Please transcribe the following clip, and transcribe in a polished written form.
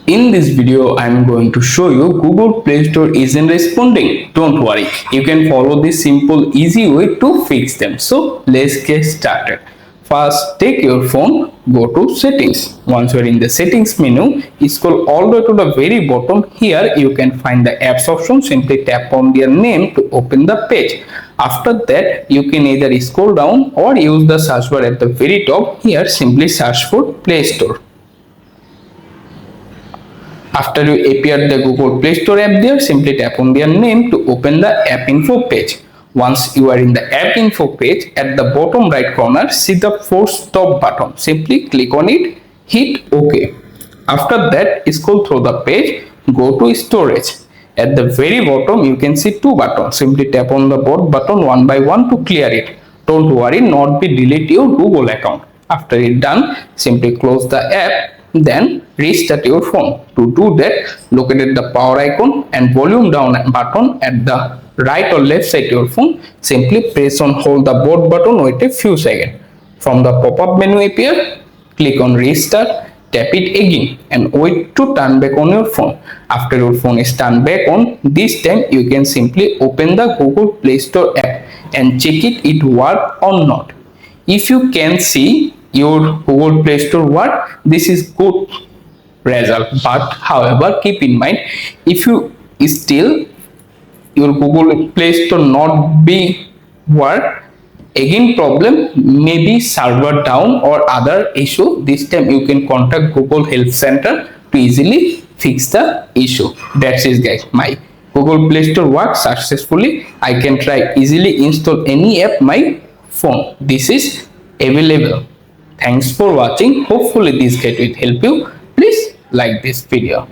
In this video, I am going to show you Google Play Store isn't responding. Don't worry, you can follow this simple, easy way to fix them. So let's get started. First, take your phone, go to settings. Once you are in the settings menu, scroll all the way to the very bottom. Here you can find the apps option. Simply tap on their name to open the page. After that, you can either scroll down or use the search bar at the very top. Here simply search for Play Store. After you appear the Google Play Store app there, simply tap on their name to open the app info page. Once you are in the app info page, at the bottom right corner, see the force stop button. Simply click on it, hit OK. After that, scroll through the page, go to storage. At the very bottom, you can see two buttons. Simply tap on the both button one by one to clear it. Don't worry, not be delete your Google account. After it done, simply close the app. Then restart your phone. To do that, locate the power icon and volume down button at the right or left side of your phone. Simply press on hold the both button, wait a few seconds. From the pop-up menu appear, click on restart, tap it again and wait to turn back on your phone. After your phone is turned back on, this time you can simply open the Google Play Store app and check it work or not. If you can see your Google Play Store work, this is good result. But however, keep in mind, if you still your Google Play Store not be work, again problem maybe server down or other issue. This time you can contact Google Help Center to easily fix the issue. That's it guys, my Google Play Store works successfully. I can try easily install any app my phone. This is available. Thanks for watching. Hopefully this guide will help you. Please like this video.